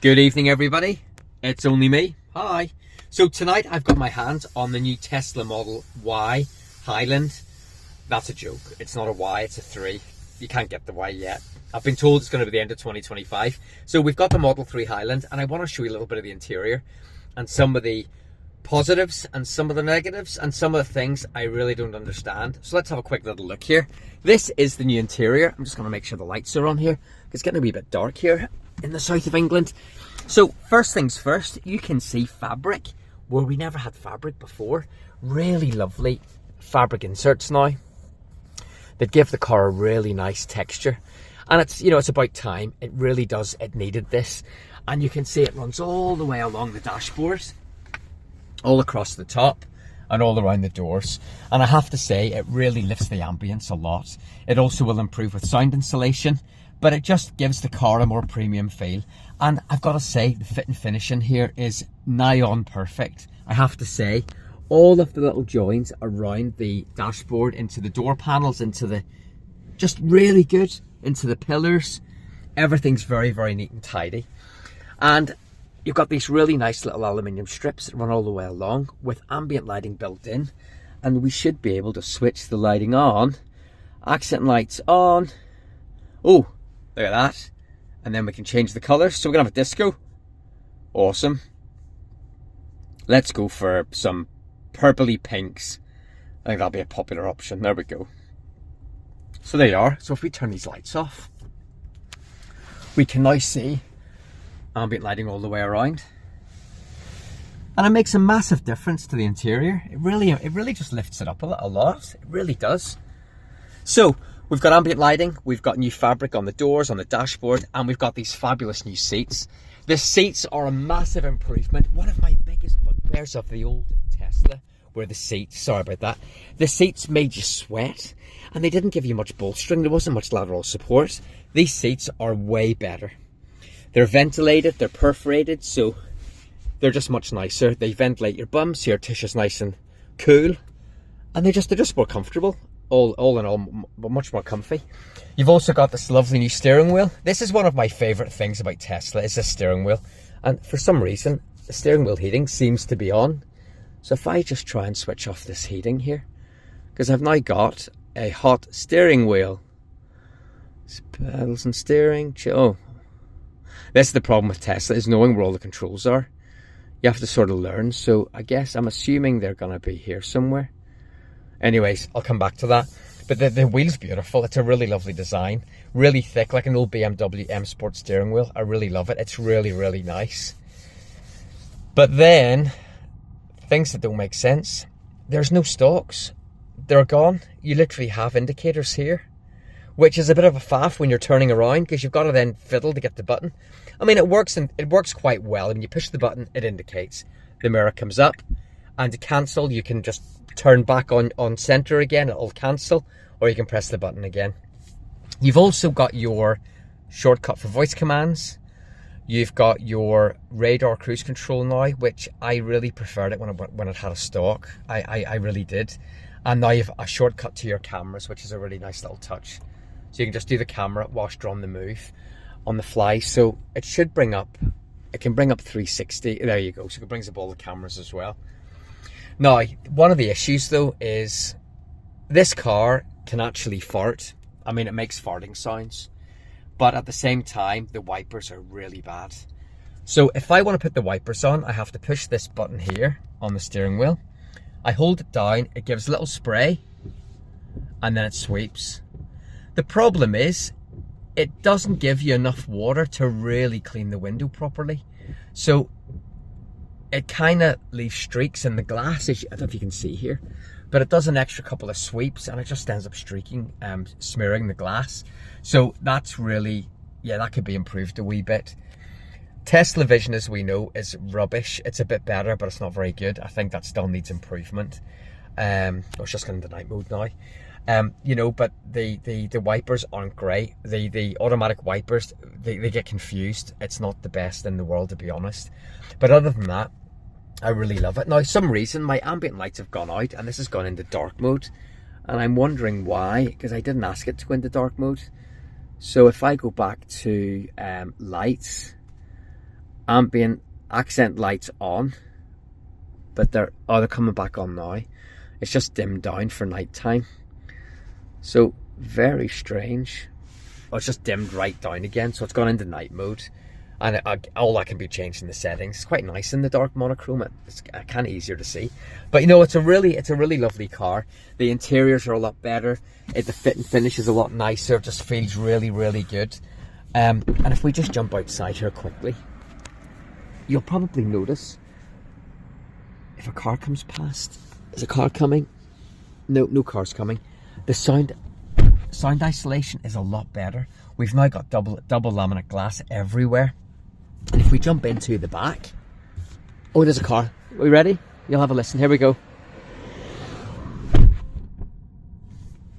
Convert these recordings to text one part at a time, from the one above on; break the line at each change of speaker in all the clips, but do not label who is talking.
Good evening, everybody. It's only me. Hi. So tonight I've got my hands on the new Tesla Model Y Highland. That's a joke. It's not a Y, it's a 3. You can't get the Y yet. I've been told it's going to be the end of 2025. So we've got the Model 3 Highland, and I want to show you a little bit of the interior and some of the positives and some of the negatives and some of the things I really don't understand. So let's have a quick little look here. This is the new interior. I'm just going to make sure the lights are on here. It's getting a wee bit dark here in the south of England. So first things first, you can see fabric where we never had fabric before. Really lovely fabric inserts now that give the car a really nice texture. And it's, you know, it's about time. It really does. It needed this. And you can see it runs all the way along the dashboard, all across the top and all around the doors. And I have to say, it really lifts the ambience a lot. It also will improve with sound insulation, but it just gives the car a more premium feel. And I've got to say, the fit and finish in here is nigh on perfect. I have to say, all of the little joins around the dashboard, into the door panels, into the, just really good, into the pillars. Everything's very, very neat and tidy. And you've got these really nice little aluminium strips that run all the way along with ambient lighting built in. And we should be able to switch the lighting on. Accent lights on. Oh, look at that. And then we can change the colours. So we're going to have a disco. Awesome. Let's go for some purpley pinks. I think that'll be a popular option. There we go. So there you are. So if we turn these lights off, we can now see ambient lighting all the way around. And it makes a massive difference to the interior. It really just lifts it up a lot. It really does. So we've got ambient lighting, we've got new fabric on the doors, on the dashboard, and we've got these fabulous new seats. The seats are a massive improvement. One of my biggest bugbears of the old Tesla were the seats. Sorry about that. The seats made you sweat, and they didn't give you much bolstering. There wasn't much lateral support. These seats are way better. They're ventilated, they're perforated, so they're just much nicer. They ventilate your bum, so your tissue's nice and cool, and they're just more comfortable. All in all, much more comfy. You've also got this lovely new steering wheel. This is one of my favourite things about Tesla, is the steering wheel. And for some reason, the steering wheel heating seems to be on. So if I just try and switch off this heating here, because I've now got a hot steering wheel. Pedals and steering, oh. This is the problem with Tesla, is knowing where all the controls are. You have to sort of learn. So I guess I'm assuming they're going to be here somewhere. Anyways, I'll come back to that. But the wheel's beautiful. It's a really lovely design. Really thick, like an old BMW M Sport steering wheel. I really love it. It's really, really nice. But then, things that don't make sense. There's no stalks. They're gone. You literally have indicators here, which is a bit of a faff when you're turning around, because you've got to then fiddle to get the button. I mean, it works, and it works quite well. When you push the button, it indicates. The mirror comes up, and to cancel, you can just turn back on center again. It'll cancel, or you can press the button again. You've also got your shortcut for voice commands. You've got your radar cruise control now, which I really preferred it when it had a stalk. I really did. And now you've a shortcut to your cameras, which is a really nice little touch. So you can just do the camera whilst you're on the move, on the fly. So it should bring up, it can bring up 360. There you go. So it brings up all the cameras as well. Now, one of the issues though is this car can actually fart. I mean, it makes farting sounds, but at the same time, the wipers are really bad. So if I want to put the wipers on, I have to push this button here on the steering wheel. I hold it down, it gives a little spray, and then it sweeps. The problem is, it doesn't give you enough water to really clean the window properly. So it kind of leaves streaks in the glass, as I don't know if you can see here, but it does an extra couple of sweeps and it just ends up streaking, smearing the glass. So that's really, yeah, that could be improved a wee bit. Tesla Vision, as we know, is rubbish. It's a bit better, but it's not very good. I think that still needs improvement. It's just going into night mode now. You know, but the wipers aren't great. The automatic wipers, they get confused. It's not the best in the world, to be honest. But other than that, I really love it. Now, some reason my ambient lights have gone out, and this has gone into dark mode, and I'm wondering why, because I didn't ask it to go into dark mode. So if I go back to lights, ambient accent lights on, but they're coming back on now. It's just dimmed down for night time. So very strange. Oh, it's just dimmed right down again, so it's gone into night mode, and all that can be changed in the settings. It's quite nice in the dark monochrome. It's kind of easier to see, but you know, it's a really lovely car. The interiors are a lot better. The fit and finish is a lot nicer. It just feels really good. And if we just jump outside here quickly, you'll probably notice if a car comes past. Is a car coming? No car's coming. The sound isolation is a lot better. We've now got double laminate glass everywhere. And if we jump into the back, oh, there's a car. Are we ready? You'll have a listen. Here we go.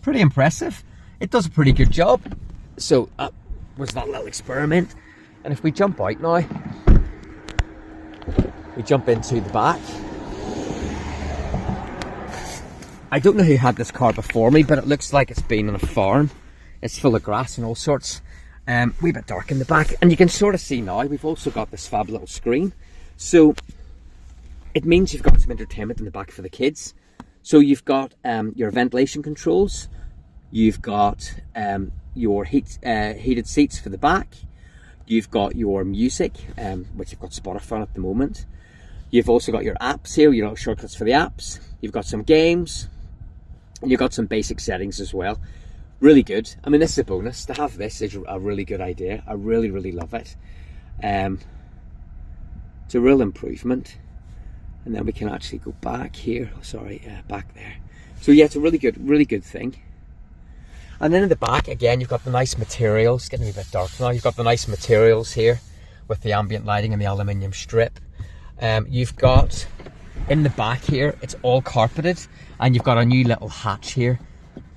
Pretty impressive. It does a pretty good job. So that was that little experiment. And if we jump out now, we jump into the back. I don't know who had this car before me, but it looks like it's been on a farm. It's full of grass and all sorts. Wee bit dark in the back, and you can sort of see now we've also got this fab little screen. So it means you've got some entertainment in the back for the kids. So you've got your ventilation controls, you've got your heated seats for the back, you've got your music, which you've got Spotify on at the moment. You've also got your apps here, your little shortcuts for the apps. You've got some games, and you've got some basic settings as well. Really good. I mean, this is a bonus. To have this is a really good idea. I really love it. It's a real improvement. And then we can actually go back here. Oh, sorry, back there. So yeah, it's a really good thing. And then in the back, again, you've got the nice materials. It's getting a bit dark now. You've got the nice materials here with the ambient lighting and the aluminium strip. You've got in the back here, it's all carpeted, and you've got a new little hatch here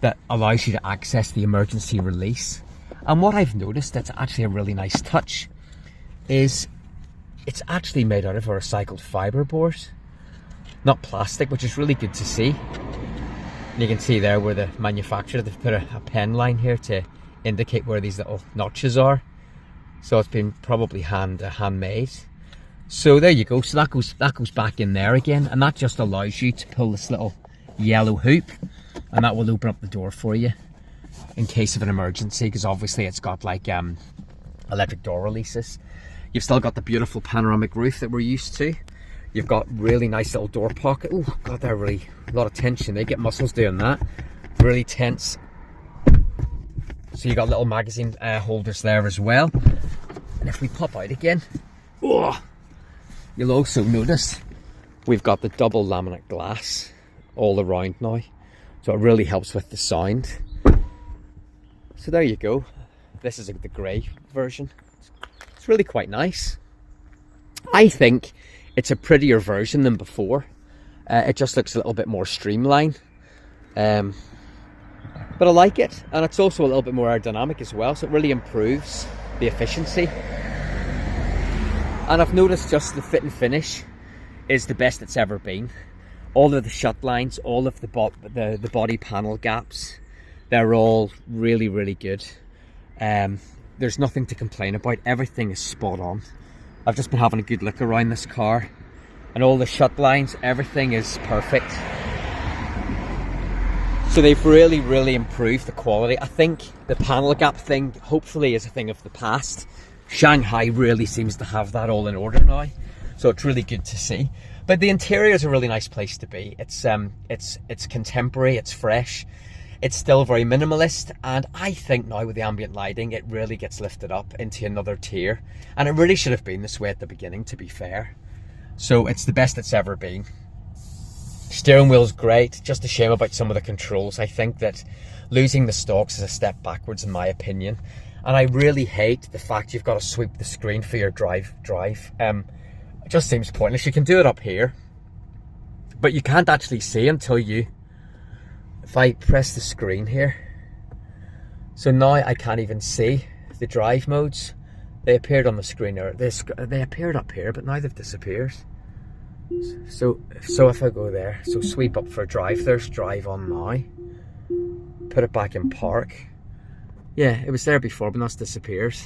that allows you to access the emergency release. And what I've noticed that's actually a really nice touch is it's actually made out of a recycled fiberboard, not plastic, which is really good to see. And you can see there where the manufacturer, they've put a pen line here to indicate where these little notches are. So it's been probably handmade. So there you go. So that goes back in there again, and that just allows you to pull this little yellow hoop, and that will open up the door for you in case of an emergency, because obviously it's got like electric door releases. You've still got the beautiful panoramic roof that we're used to. You've got really nice little door pocket. Oh god, they're really a lot of tension. They get muscles doing that. Really tense. So you got little magazine holders there as well. And if we pop out again, oh, you'll also notice we've got the double laminate glass all around now, so it really helps with the sound. So there you go. This is the grey version. It's really quite nice. I think it's a prettier version than before. It just looks a little bit more streamlined, but I like it, and it's also a little bit more aerodynamic as well, so it really improves the efficiency. And I've noticed just the fit and finish is the best it's ever been. All of the shut lines, all of the body panel gaps, they're all really good. There's nothing to complain about. Everything is spot on. I've just been having a good look around this car, and all the shut lines, everything is perfect. So they've really improved the quality. I think the panel gap thing hopefully is a thing of the past. Shanghai really seems to have that all in order now, so it's really good to see. But the interior is a really nice place to be. It's contemporary, it's fresh, it's still very minimalist, and I think now with the ambient lighting it really gets lifted up into another tier, and it really should have been this way at the beginning, to be fair. So it's the best it's ever been. Steering wheel's great, just a shame about some of the controls. I think that losing the stalks is a step backwards in my opinion. And I really hate the fact you've got to sweep the screen for your drive. It just seems pointless. You can do it up here, but you can't actually see until you, if I press the screen here. So now I can't even see the drive modes. They appeared on the screen, or they appeared up here, but now they've disappeared. So if I go there, so sweep up for drive, there's drive on now. Put it back in park. Yeah, it was there before, but that's disappeared.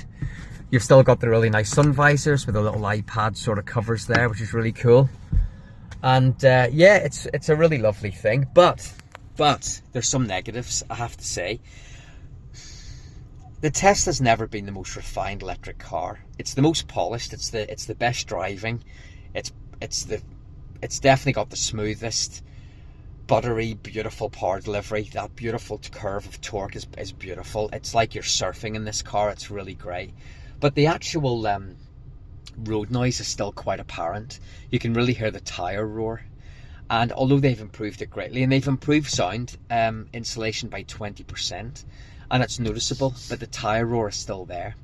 You've still got the really nice sun visors with the little iPad sort of covers there, which is really cool. And yeah, it's a really lovely thing. But there's some negatives, I have to say. The Tesla's never been the most refined electric car. It's the most polished. It's the best driving. It's definitely got the smoothest, buttery, beautiful power delivery. That beautiful curve of torque is beautiful. It's like you're surfing in this car. It's really great. But the actual road noise is still quite apparent. You can really hear the tyre roar. And although they've improved it greatly, and they've improved sound insulation by 20%, and it's noticeable, but the tyre roar is still there.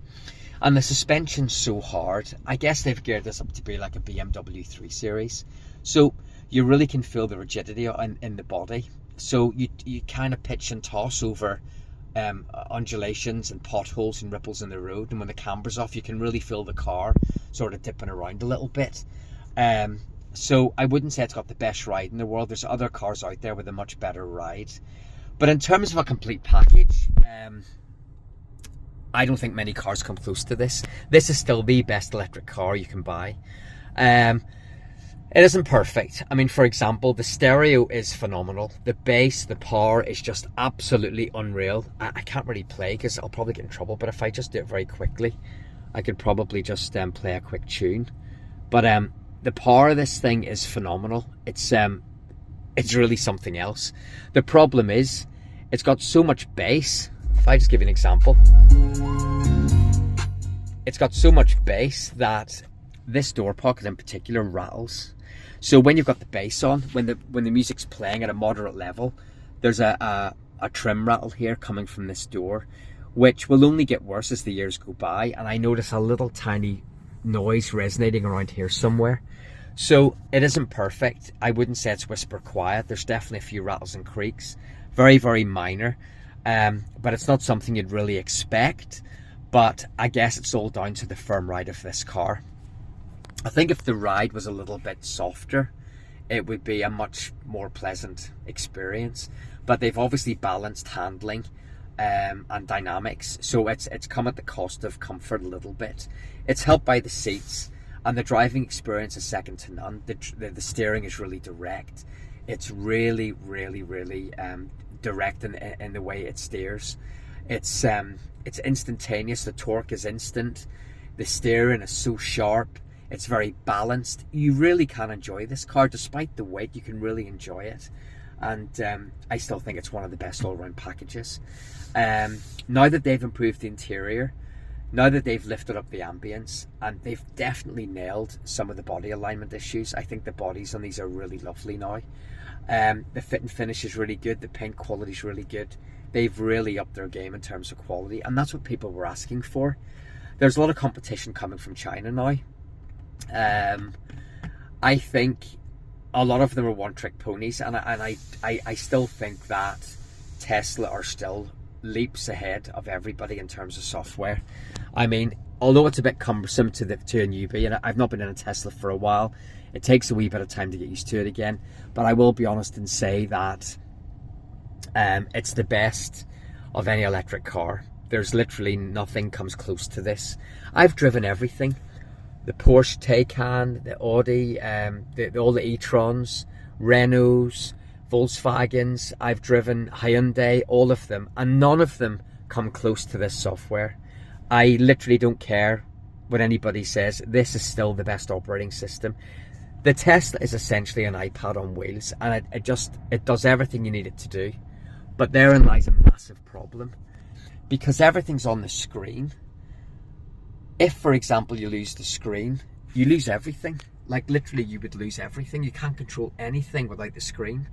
And the suspension's so hard. I guess they've geared this up to be like a BMW 3 Series. So you really can feel the rigidity in the body. So you kind of pitch and toss over undulations and potholes and ripples in the road. And when the camber's off, you can really feel the car sort of dipping around a little bit. So I wouldn't say it's got the best ride in the world. There's other cars out there with a much better ride. But in terms of a complete package, I don't think many cars come close to this. This is still the best electric car you can buy. It isn't perfect. I mean, for example, the stereo is phenomenal. The bass, the power is just absolutely unreal. I can't really play because I'll probably get in trouble, but if I just do it very quickly, I could probably just play a quick tune. But the power of this thing is phenomenal. It's really something else. The problem is, it's got so much bass. If I just give you an example, it's got so much bass that this door pocket in particular rattles. So when you've got the bass on, when the music's playing at a moderate level, there's a trim rattle here coming from this door, which will only get worse as the years go by. And I notice a little tiny noise resonating around here somewhere. So it isn't perfect. I wouldn't say it's whisper quiet. There's definitely a few rattles and creaks, very, very minor. But it's not something you'd really expect. But I guess it's all down to the firm ride of this car. I think if the ride was a little bit softer, it would be a much more pleasant experience. But they've obviously balanced handling and dynamics. So it's come at the cost of comfort a little bit. It's helped by the seats. And the driving experience is second to none. The steering is really direct. It's really, really, really direct in the way it steers. It's instantaneous. The torque is instant. The steering is so sharp. It's very balanced. You really can enjoy this car. Despite the weight, you can really enjoy it. And I still think it's one of the best all-round packages. Now that they've improved the interior, now that they've lifted up the ambience, and they've definitely nailed some of the body alignment issues. I think the bodies on these are really lovely now. The fit and finish is really good. The paint quality is really good. They've really upped their game in terms of quality, and that's what people were asking for. There's a lot of competition coming from China now. I think a lot of them are one-trick ponies, and I still think that Tesla are still leaps ahead of everybody in terms of software. I mean, although it's a bit cumbersome to a newbie, and I've not been in a Tesla for a while, it takes a wee bit of time to get used to it again. But I will be honest and say that it's the best of any electric car. There's literally nothing comes close to this. I've driven everything. The Porsche Taycan, the Audi, all the e-trons, Renaults, Volkswagens. I've driven Hyundai, all of them, and none of them come close to this software. I literally don't care what anybody says. This is still the best operating system. The Tesla is essentially an iPad on wheels, and it does everything you need it to do. But therein lies a massive problem, because everything's on the screen. If, for example, you lose the screen, you lose everything. Like, literally, you would lose everything. You can't control anything without the screen.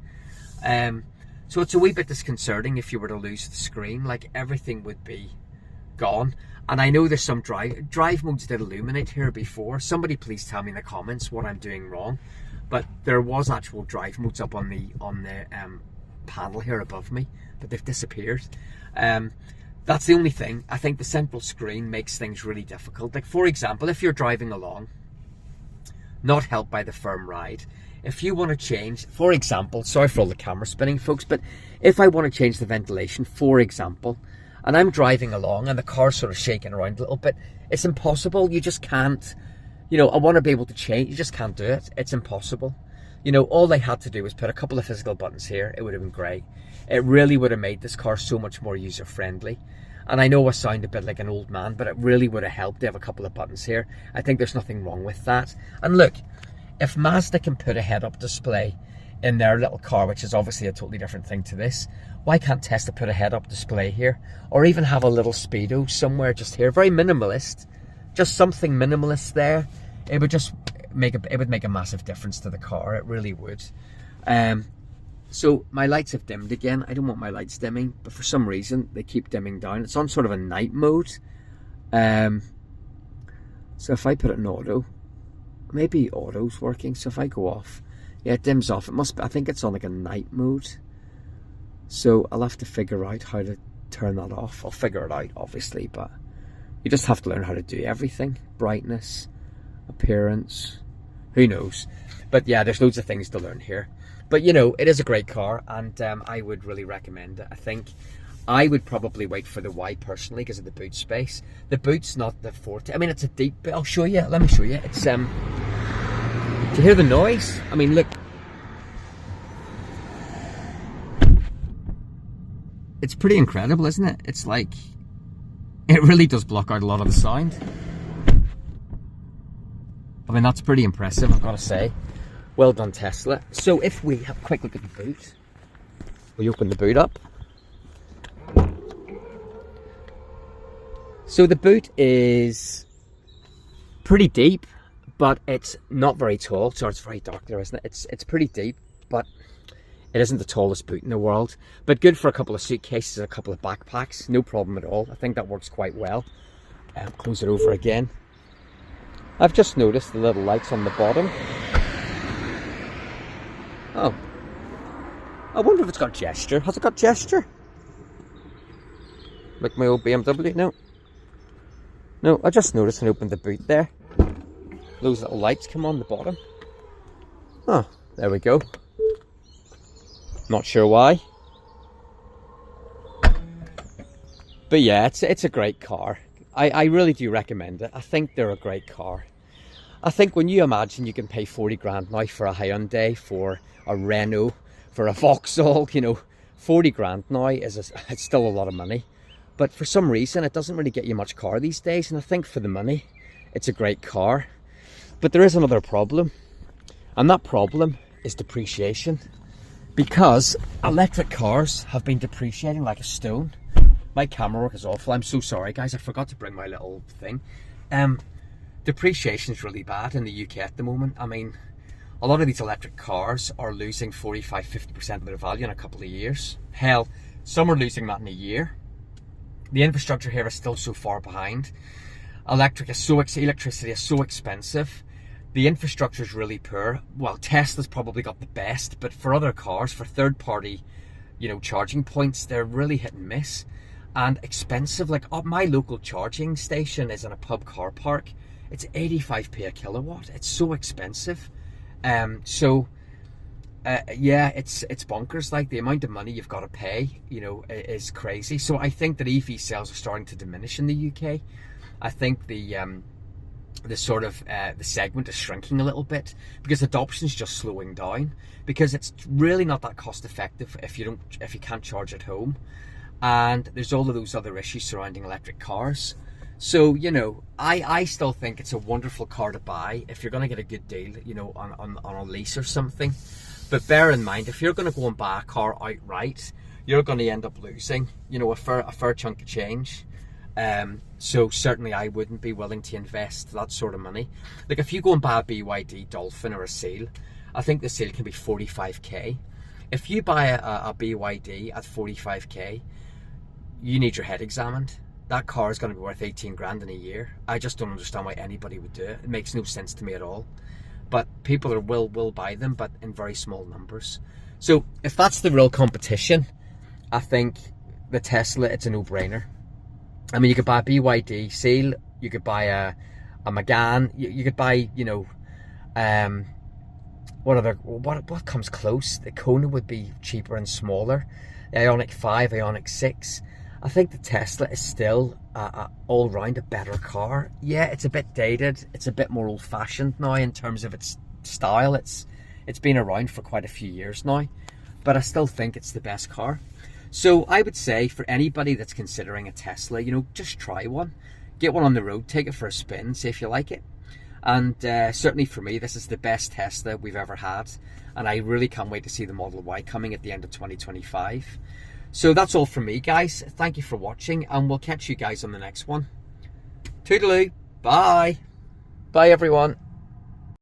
So it's a wee bit disconcerting if you were to lose the screen. Like, everything would be gone. And I know there's some drive modes did illuminate here before. Somebody please tell me in the comments what I'm doing wrong. But there was actual drive modes up on the panel here above me, but they've disappeared. That's the only thing. I think the central screen makes things really difficult. Like, for example, if you're driving along, not helped by the firm ride, if you want to change, for example, sorry for all the camera spinning, folks, but if I want to change the ventilation, for example, and I'm driving along and the car's sort of shaking around a little bit. It's impossible. You just can't, you know, I want to be able to change. You just can't do it. It's impossible. You know, all they had to do was put a couple of physical buttons here. It would have been great. It really would have made this car so much more user-friendly. And I know I sound a bit like an old man, but it really would have helped to have a couple of buttons here. I think there's nothing wrong with that. And look, if Mazda can put a head-up display in their little car, which is obviously a totally different thing to this, why can't Tesla put a head-up display here? Or even have a little speedo somewhere just here, very minimalist, just something minimalist there. It would just make a massive difference to the car. It really would. So my lights have dimmed again. I don't want my lights dimming, but for some reason they keep dimming down. It's on sort of a night mode. So if I put it in auto, maybe auto's working. So if I go off, yeah, it dims off. It must be, I think it's on like a night mode. So I'll have to figure out how to turn that off. I'll figure it out, obviously, but you just have to learn how to do everything. Brightness, appearance, who knows. But yeah, there's loads of things to learn here. But you know, it is a great car, and I would really recommend it. I think I would probably wait for the Y personally because of the boot space. The boot's not the forte. I mean, it's a deep boot. I'll show you. Let me show you. It's do you hear the noise? I mean, look. It's pretty incredible, isn't it? It's like, it really does block out a lot of the sound. I mean, that's pretty impressive, I've got to say. Well done, Tesla. So if we have a quick look at the boot, we open the boot up. So the boot is pretty deep, but it's not very tall. So it's very dark there, isn't it? It's pretty deep, but it isn't the tallest boot in the world. But good for a couple of suitcases and a couple of backpacks. No problem at all. I think that works quite well. Close it over again. I've just noticed the little lights on the bottom. Oh, I wonder if it's got gesture. Has it got gesture? Like my old BMW? No. No, I just noticed when I opened the boot there. Those little lights come on the bottom. Oh, there we go. Not sure why. But yeah, it's a great car. I really do recommend it. I think they're a great car. I think when you imagine you can pay 40 grand now for a Hyundai, for a Renault, for a Vauxhall, you know, 40 grand now it's still a lot of money. But for some reason, it doesn't really get you much car these days. And I think for the money, it's a great car. But there is another problem. And that problem is depreciation. Because electric cars have been depreciating like a stone. My camera work is awful. I'm so sorry, guys. I forgot to bring my little thing. Depreciation is really bad in the UK at the moment. I mean, a lot of these electric cars are losing 45–50% of their value in a couple of years. Hell, some are losing that in a year. The infrastructure here is still so far behind. Electricity is so expensive. The infrastructure is really poor. Well, Tesla's probably got the best, but for other cars, for third-party, you know, charging points, they're really hit and miss and expensive. Like, my local charging station is in a pub car park. It's 85p a kilowatt. It's so expensive. Yeah, it's bonkers. Like, the amount of money you've got to pay, you know, is crazy. So I think that EV sales are starting to diminish in the UK. I think the segment is shrinking a little bit because adoption is just slowing down, because it's really not that cost effective if you can't charge at home, and there's all of those other issues surrounding electric cars. So, you know, I still think it's a wonderful car to buy if you're going to get a good deal, you know, on a lease or something. But bear in mind, if you're going to go and buy a car outright, you're going to end up losing, you know, a fair chunk of change. So certainly I wouldn't be willing to invest that sort of money. Like, if you go and buy a BYD Dolphin or a Seal, I think the Seal can be 45k. If you buy a BYD at 45k, you need your head examined. That car is going to be worth 18 grand in a year. I just don't understand why anybody would do it. It makes no sense to me at all. But people will buy them, but in very small numbers. So if that's the real competition, I think the Tesla, it's a no-brainer. I mean, you could buy a BYD Seal, you could buy a Megane, you could buy, you know, what comes close? The Kona would be cheaper and smaller. The Ioniq 5, Ioniq 6. I think the Tesla is still all round a better car. Yeah, it's a bit dated. It's a bit more old fashioned now in terms of its style. It's been around for quite a few years now, but I still think it's the best car. So I would say for anybody that's considering a Tesla, you know, just try one. Get one on the road, take it for a spin, see if you like it. And certainly for me, this is the best Tesla we've ever had. And I really can't wait to see the Model Y coming at the end of 2025. So that's all from me, guys. Thank you for watching, and we'll catch you guys on the next one. Toodaloo. Bye. Bye, everyone.